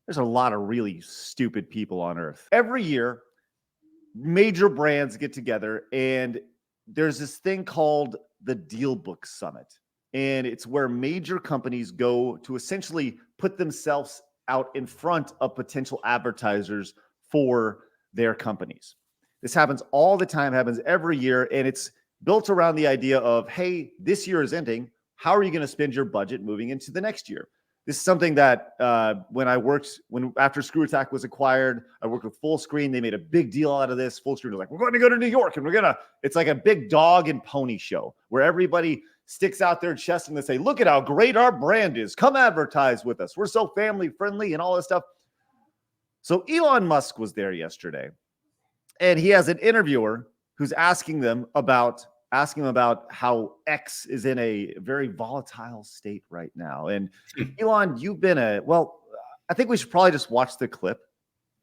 there's a lot of really stupid people on Earth. Every year, major brands get together, and there's this thing called the Deal Book Summit. And it's where major companies go to essentially put themselves out in front of potential advertisers for their companies. This happens all the time, happens every year, and it's built around the idea of, hey, this year is ending. How are you going to spend your budget moving into the next year? This is something that after Screw Attack was acquired, I worked with Fullscreen. They made a big deal out of this. Fullscreen was like, we're going to go to New York, and it's like a big dog and pony show where everybody sticks out their chest and they say, look at how great our brand is. Come advertise with us. We're so family friendly and all this stuff. So Elon Musk was there yesterday, and he has an interviewer who's asking him about how X is in a very volatile state right now. And Elon, you've been I think we should probably just watch the clip.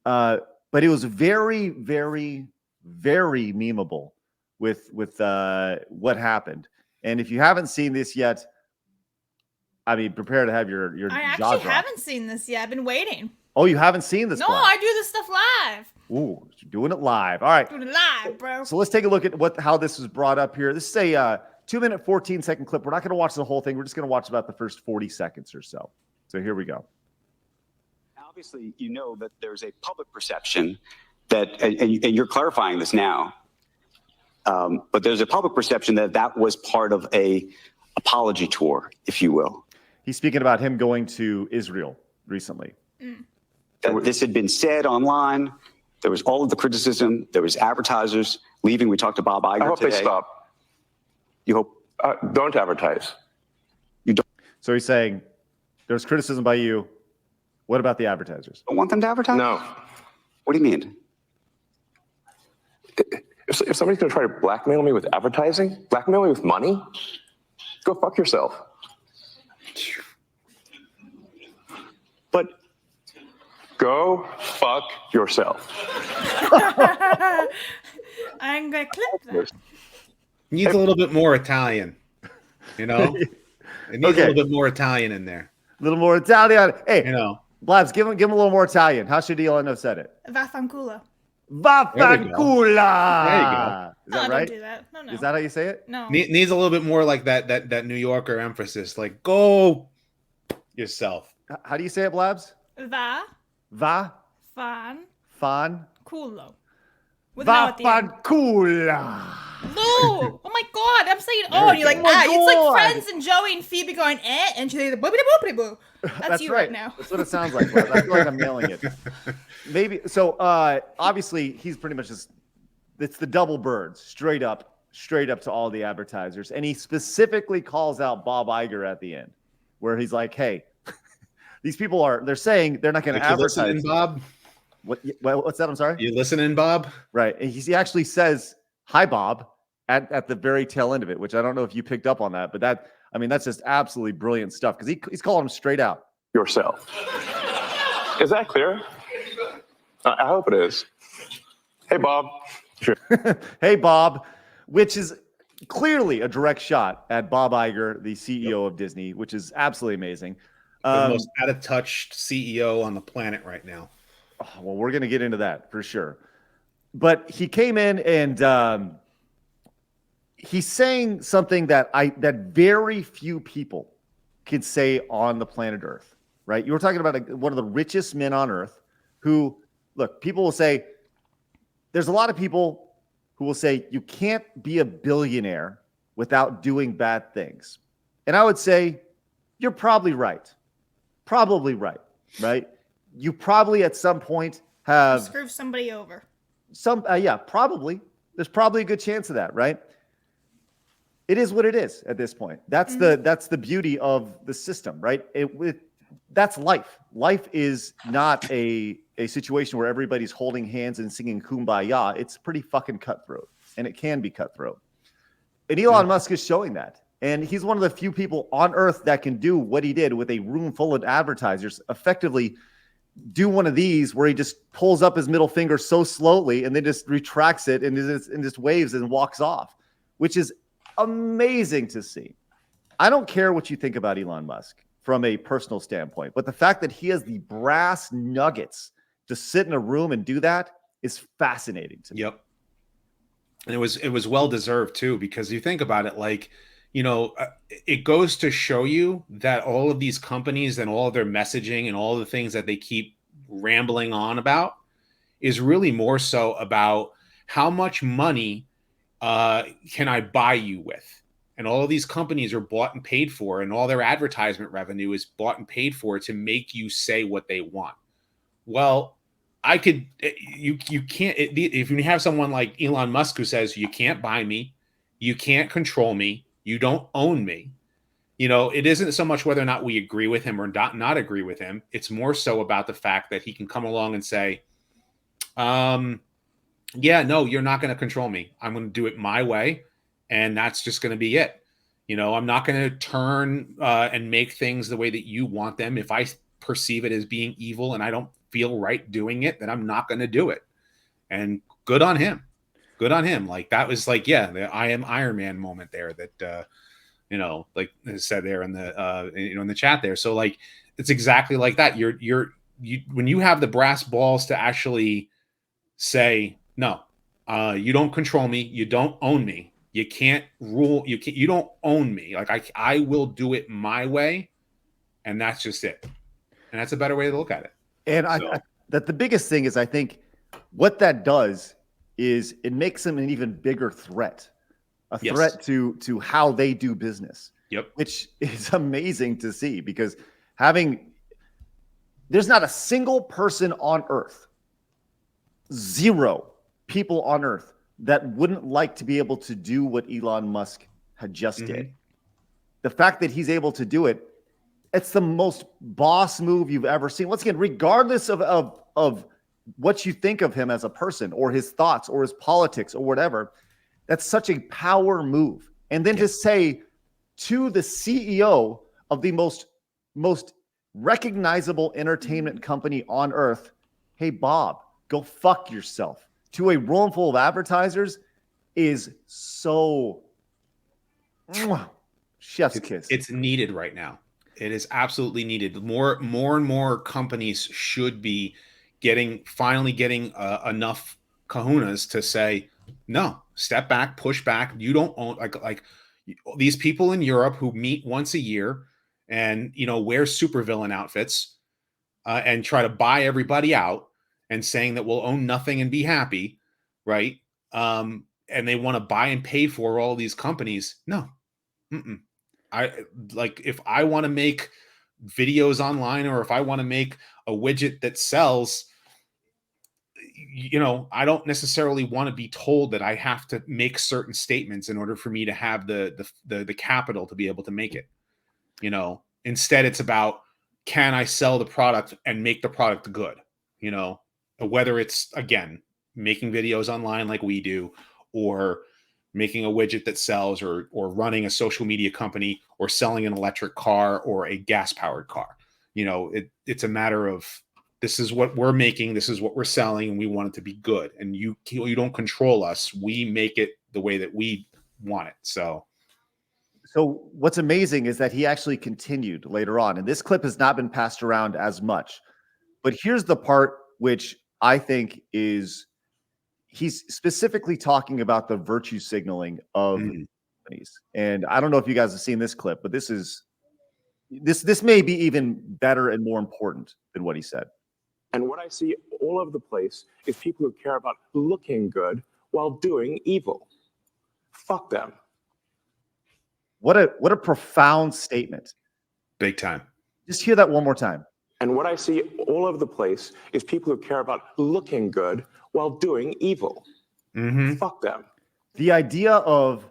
But it was very, very, very memeable with what happened. And if you haven't seen this yet, I mean, prepare to have your I jaw actually drop. haven't seen this yet. I've been waiting. Oh, you haven't seen this? No, I do this stuff live. Ooh, you're doing it live. All right. Doing it live, bro. So let's take a look at how this was brought up here. This is a 2-minute, 14-second clip. We're not going to watch the whole thing. We're just going to watch about the first 40 seconds or so. So here we go. Obviously, you know that there's a public perception that, and you're clarifying this now, but there's a public perception that was part of a apology tour, if you will. He's speaking about him going to Israel recently. That this had been said online. There was all of the criticism. There was advertisers leaving. We talked to Bob Iger today. I hope they stop. You hope? Don't advertise. You don't. So he's saying there's criticism by you. What about the advertisers? Don't want them to advertise? No. What do you mean? If somebody's going to try to blackmail me with advertising, blackmail me with money, go fuck yourself. But go fuck yourself. I'm going to clip that. Needs a little bit more Italian, you know? It needs a little bit more Italian in there. A little more Italian. Hey, you know, Blabs, give him a little more Italian. How should Elon have said it? Vaffanculo. Vaffanculo. There you go. Is that right? Don't do that. No. Is that how you say it? No. Needs a little bit more like that New Yorker emphasis. Like, go yourself. How do you say it, Blabs? Fan. Culo. Vaffanculo. No! Oh my god! I'm saying and you're like, it's like Friends and Joey and Phoebe going, and she's like, boopity boopity boo. That's you right now. That's what it sounds like. I feel like I'm nailing it. Maybe so. Obviously, he's pretty much it's the double birds, straight up to all the advertisers, and he specifically calls out Bob Iger at the end, where he's like, "Hey, these people they're saying they're not going to advertise." You listening, Bob? What's that? I'm sorry. You listening, Bob? Right. And he actually says, "Hi, Bob," at the very tail end of it, which I don't know if you picked up on that, but that's just absolutely brilliant stuff because he's calling him straight out. Yourself. Is that clear? I hope it is. Hey, Bob. Sure. Hey, Bob, which is clearly a direct shot at Bob Iger, the CEO of Disney, which is absolutely amazing. The most out-of-touch CEO on the planet right now. Well, we're going to get into that for sure. But he came in and he's saying something that very few people could say on the planet Earth, right? You were talking about one of the richest men on Earth who, look, people will say, there's a lot of people who will say you can't be a billionaire without doing bad things. And I would say you're probably right. Probably right? You probably at some point have screw somebody over. Probably. There's probably a good chance of that, right? It is what it is at this point. That's the beauty of the system, right? That's life. Life is not a situation where everybody's holding hands and singing Kumbaya. It's pretty fucking cutthroat, and it can be cutthroat. And Elon Musk is showing that. And he's one of the few people on Earth that can do what he did with a room full of advertisers, effectively do one of these where he just pulls up his middle finger so slowly and then just retracts it and just waves and walks off, which is amazing to see. I don't care what you think about Elon Musk. from a personal standpoint. But the fact that he has the brass nuggets to sit in a room and do that is fascinating to me. Yep. And it was well deserved too, because you think about it, like, it goes to show you that all of these companies and all of their messaging and all the things that they keep rambling on about is really more so about how much money can I buy you with? And all of these companies are bought and paid for, and all their advertisement revenue is bought and paid for to make you say what they want. Well, you can't, if you have someone like Elon Musk who says, you can't buy me, you can't control me, you don't own me. It isn't so much whether or not we agree with him or not agree with him. It's more so about the fact that he can come along and say, yeah, no, you're not going to control me. I'm going to do it my way. And that's just going to be it. I'm not going to turn and make things the way that you want them. If I perceive it as being evil and I don't feel right doing it, then I'm not going to do it. And good on him. Good on him. Like, that was like, yeah, the I am Iron Man moment there that, like I said there in the, in the chat there. So like, it's exactly like that. You when you have the brass balls to actually say, no, you don't control me. You don't own me. You can't rule. You don't own me. Like I will do it my way. And that's just it. And that's a better way to look at it. And that the biggest thing is, I think what that does is it makes them an even bigger threat, threat to how they do business. Yep. Which is amazing to see, because there's not a single person on earth, zero people on earth, that wouldn't like to be able to do what Elon Musk had just did. The fact that he's able to do it, it's the most boss move you've ever seen. Once again, regardless of what you think of him as a person or his thoughts or his politics or whatever, that's such a power move. And then to say to the CEO of the most recognizable entertainment company on earth, hey, Bob, go fuck yourself, to a room full of advertisers, is so chef's kiss. It's needed right now. It is absolutely needed. More and more companies should be finally getting enough kahunas to say, no, step back, push back. You don't own, like these people in Europe who meet once a year and, wear supervillain outfits and try to buy everybody out and saying that we'll own nothing and be happy. Right. And they want to buy and pay for all these companies. No. If I want to make videos online, or if I want to make a widget that sells, I don't necessarily want to be told that I have to make certain statements in order for me to have the capital to be able to make it. Instead it's about, can I sell the product and make the product good? Whether it's, again, making videos online like we do, or making a widget that sells, or running a social media company, or selling an electric car or a gas powered car. It's a matter of, this is what we're making, this is what we're selling, and we want it to be good. And you don't control us. We make it the way that we want it. So what's amazing is that he actually continued later on, and this clip has not been passed around as much. But here's the part which I think is, he's specifically talking about the virtue signaling of companies. And I don't know if you guys have seen this clip, but this may be even better and more important than what he said. And what I see all over the place is people who care about looking good while doing evil. Fuck them. What a profound statement. Big time. Just hear that one more time. And what I see all over the place is people who care about looking good while doing evil. Fuck them. The idea of,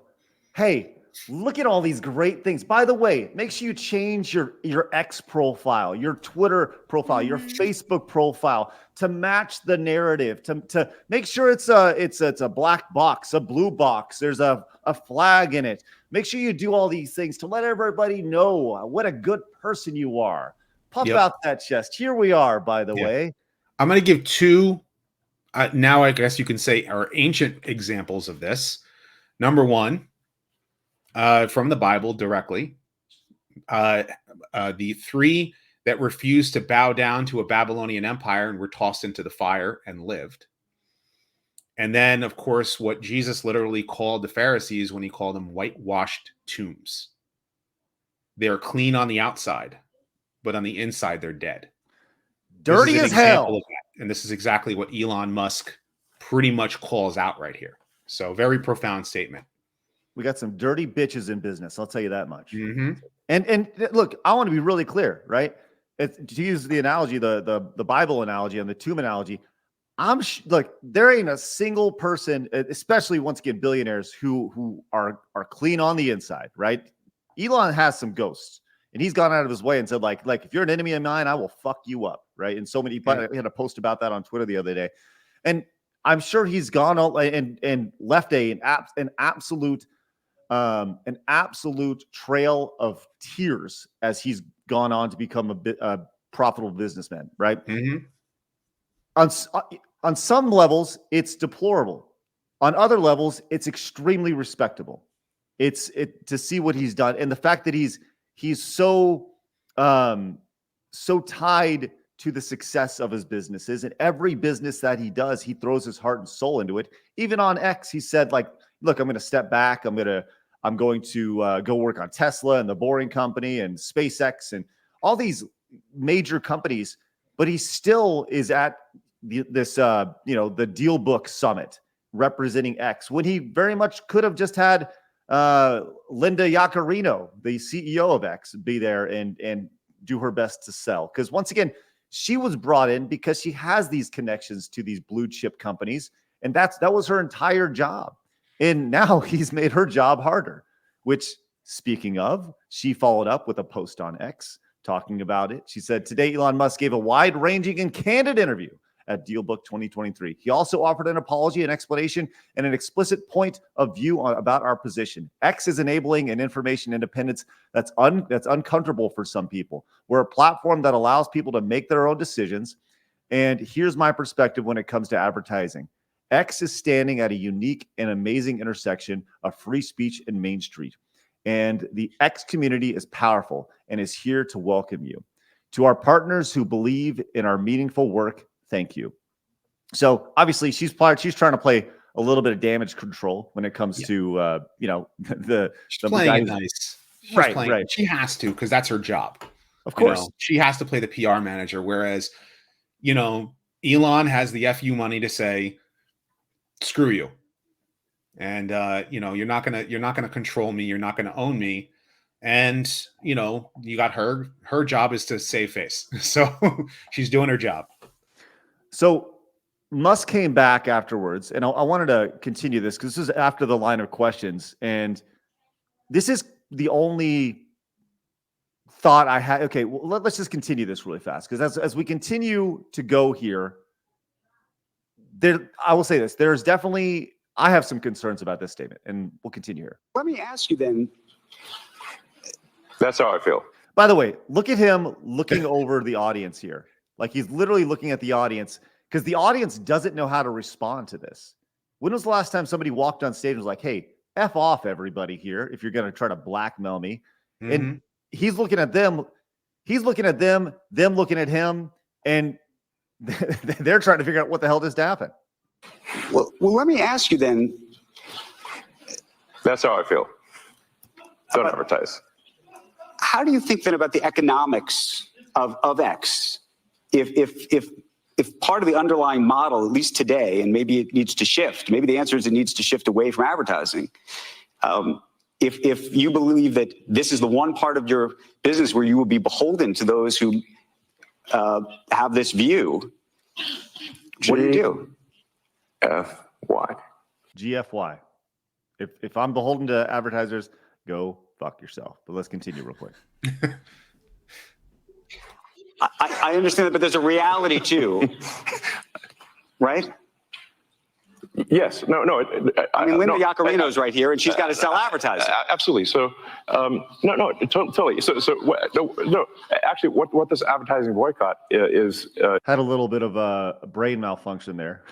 hey, look at all these great things. By the way, make sure you change your X profile, your Twitter profile, your Facebook profile to match the narrative, to make sure it's a black box, a blue box, there's a flag in it. Make sure you do all these things to let everybody know what a good person you are. Puff out that chest. Here we are, by the way. I'm going to give two, now I guess you can say, are ancient examples of this. Number one, from the Bible directly, the three that refused to bow down to a Babylonian empire and were tossed into the fire and lived. And then, of course, what Jesus literally called the Pharisees when he called them whitewashed tombs. They are clean on the outside, but on the inside, they're dead. Dirty as hell. And this is exactly what Elon Musk pretty much calls out right here. So very profound statement. We got some dirty bitches in business. I'll tell you that much. Mm-hmm. And look, I want to be really clear, right? To use the analogy, the Bible analogy and the tomb analogy, look, there ain't a single person, especially once again billionaires, who are clean on the inside, right? Elon has some ghosts, and he's gone out of his way and said, like if you're an enemy of mine, I will fuck you up, right? And so many, we had a post about that on Twitter the other day, and I'm sure he's gone and left an absolute trail of tears as he's gone on to become a profitable businessman, right? Mm-hmm. On some levels, it's deplorable. On other levels, it's extremely respectable. It's to see what he's done, and the fact that he's so tied to the success of his businesses, and every business that he does, he throws his heart and soul into it. Even on X, he said, like, look, I'm going to step back. I'm going to go work on Tesla and the Boring Company and SpaceX and all these major companies, but he still is at this the Deal Book Summit representing X, when he very much could have just had Linda Yaccarino, the CEO of X, be there and do her best to sell. Because once again, she was brought in because she has these connections to these blue chip companies, and that was her entire job. And now he's made her job harder, which, speaking of, she followed up with a post on X talking about it. She said, today, Elon Musk gave a wide-ranging and candid interview at DealBook 2023. He also offered an apology, an explanation, and an explicit point of view about our position. X is enabling an information independence that's uncomfortable for some people. We're a platform that allows people to make their own decisions. And here's my perspective when it comes to advertising. X is standing at a unique and amazing intersection of free speech and Main Street. And the X community is powerful and is here to welcome you. To our partners who believe in our meaningful work, thank you. So obviously she's trying to play a little bit of damage control when it comes to she's playing it nice. She's right. She has to, because that's her job. Of course. She has to play the PR manager, whereas Elon has the FU money to say, screw you. And you're not gonna control me, you're not gonna own me. And you got her job is to save face. So she's doing her job. So Musk came back afterwards, and I wanted to continue this because this is after the line of questions, and this is the only thought I had. Okay, well, let's just continue this really fast, because as we continue to go here, I will say this: there's definitely, I have some concerns about this statement, and we'll continue here. Let me ask you then. That's how I feel. By the way, look at him looking over the audience here. Like, he's literally looking at the audience, because the audience doesn't know how to respond to this. When was the last time somebody walked on stage and was like, hey, F off everybody here if you're going to try to blackmail me? Mm-hmm. And he's looking at them. He's looking at them looking at him, and they're trying to figure out what the hell just happened. Well, let me ask you then. That's how I feel. Don't advertise. How do you think then about the economics of X? If part of the underlying model, at least today, and maybe it needs to shift, maybe the answer is it needs to shift away from advertising. If you believe that this is the one part of your business where you will be beholden to those who have this view, what do you do? GFY. GFY. If I'm beholden to advertisers, go fuck yourself. But let's continue real quick. I understand that, but there's a reality too, right? Yes. No. I mean, Linda Yaccarino's right here, and she's got to sell advertising. Absolutely. So, no, totally. So, no. Actually, what this advertising boycott is had a little bit of a brain malfunction there.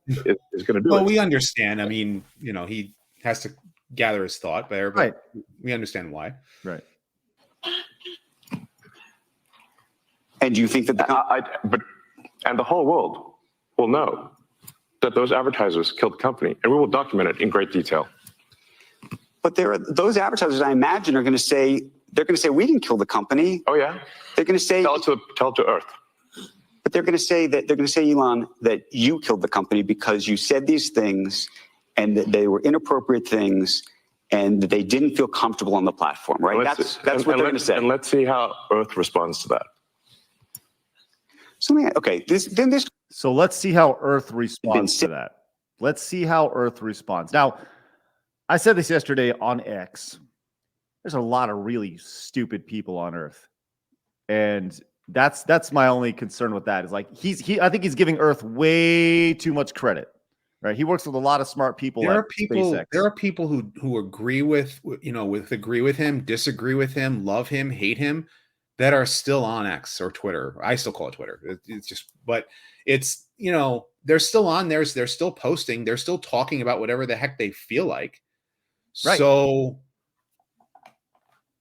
is going to do. Well, we understand. I mean, he has to gather his thought there, but we understand why. Right. And do you think that and the whole world will know that those advertisers killed the company, and we will document it in great detail. But those advertisers, I imagine, are going to say, we didn't kill the company. Oh yeah, They're going to say, tell it to Earth. but they're going to say, Elon, that you killed the company because you said these things, and that they were inappropriate things, and that they didn't feel comfortable on the platform, right? That's what they're going to say. And let's see how Earth responds to that. So let's see how Earth responds to that. Let's see how Earth responds. Now, I said this yesterday on X. There's a lot of really stupid people on Earth. And that's my only concern with that is like I think he's giving Earth way too much credit. Right? He works with a lot of smart people. There are people who agree with him, disagree with him, love him, hate him, that are still on X or Twitter. I still call it Twitter. It's just, but it's, they're still on there. They're still posting. They're still talking about whatever the heck they feel like. Right. So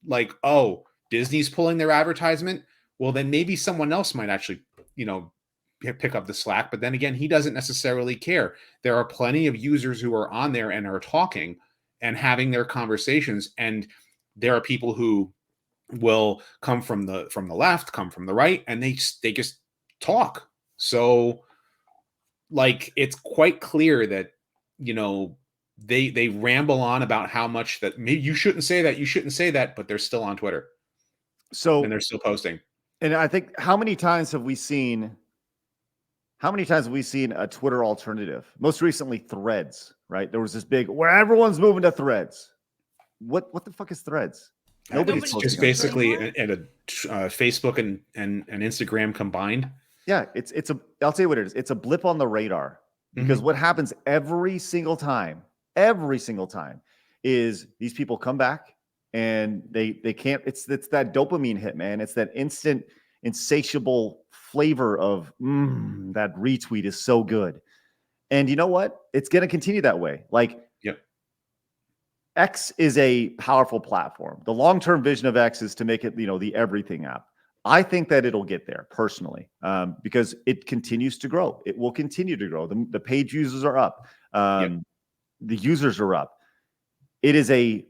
like, oh, Disney's pulling their advertisement. Well, then maybe someone else might actually, pick up the slack. But then again, he doesn't necessarily care. There are plenty of users who are on there and are talking and having their conversations. And there are people who will come from the left, come from the right, and they just talk. So like, it's quite clear that, they ramble on about how much that maybe you shouldn't say that, but they're still on Twitter. So, and they're still posting. And I think how many times have we seen a Twitter alternative? Most recently, Threads, right? There was this big where everyone's moving to Threads. What the fuck is Threads? Nobody's just basically at a Facebook and Instagram combined. Yeah, I'll tell you what it is. It's a blip on the radar because what happens every single time is these people come back and they can't. It's that dopamine hit, man. It's that instant, insatiable flavor of that retweet is so good, and you know what? It's going to continue that way. Like, yep. X is a powerful platform. The long-term vision of X is to make it, the everything app. I think that it'll get there personally because it continues to grow. It will continue to grow. The page users are up. The users are up. It is a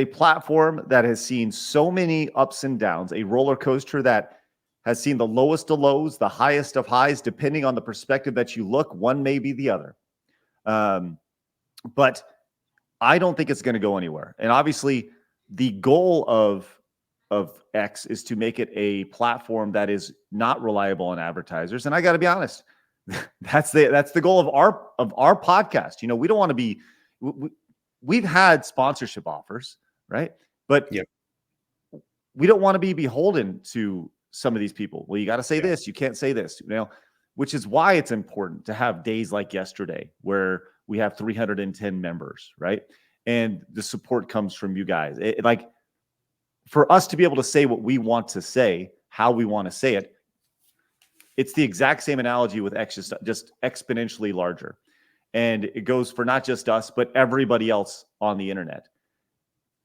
platform that has seen so many ups and downs, a roller coaster that has seen the lowest of lows, the highest of highs, depending on the perspective that you look. One may be the other. But I don't think it's going to go anywhere. And obviously, the goal of X is to make it a platform that is not reliable on advertisers. And I got to be honest, that's the goal of our podcast. We don't want to be. We've had sponsorship offers, right? But we don't want to be beholden to some of these people. Well, you got to say this. You can't say this. Which is why it's important to have days like yesterday where we have 310 members, right? And the support comes from you guys. Like, for us to be able to say what we want to say, how we want to say it, it's the exact same analogy with X, just exponentially larger. And it goes for not just us, but everybody else on the internet.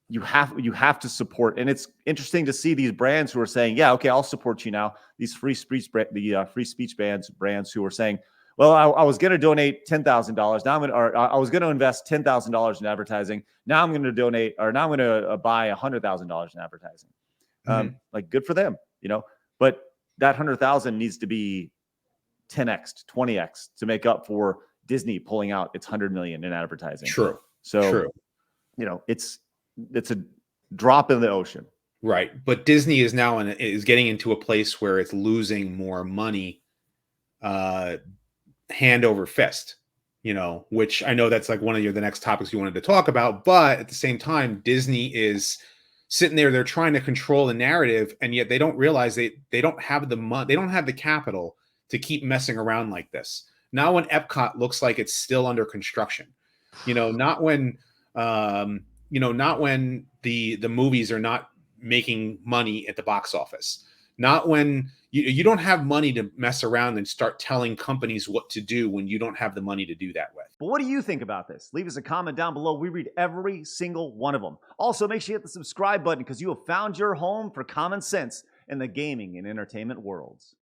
You have to support. And it's interesting to see these brands who are saying, yeah, okay, I'll support you now. These free speech brands who are saying, well, I was going to donate $10,000. Now I was going to invest $10,000 in advertising. Now I'm going to donate, or now I'm going to buy $100,000 in advertising. Like, good for them, But that 100,000 needs to be 10x, 20x to make up for Disney pulling out its 100 million in advertising. True. So, it's a drop in the ocean. Right. But Disney is now is getting into a place where it's losing more money, hand over fist, which I know that's like one of the next topics you wanted to talk about. But at the same time, Disney is sitting there. They're trying to control the narrative, and yet they don't realize they don't have the money. They don't have the capital to keep messing around like this. Now, when Epcot looks like it's still under construction, not when not when the movies are not making money at the box office, not when you don't have money to mess around and start telling companies what to do when you don't have the money to do that with. But what do you think about this? Leave us a comment down below. We read every single one of them. Also, make sure you hit the subscribe button because you have found your home for common sense. in the gaming and entertainment worlds.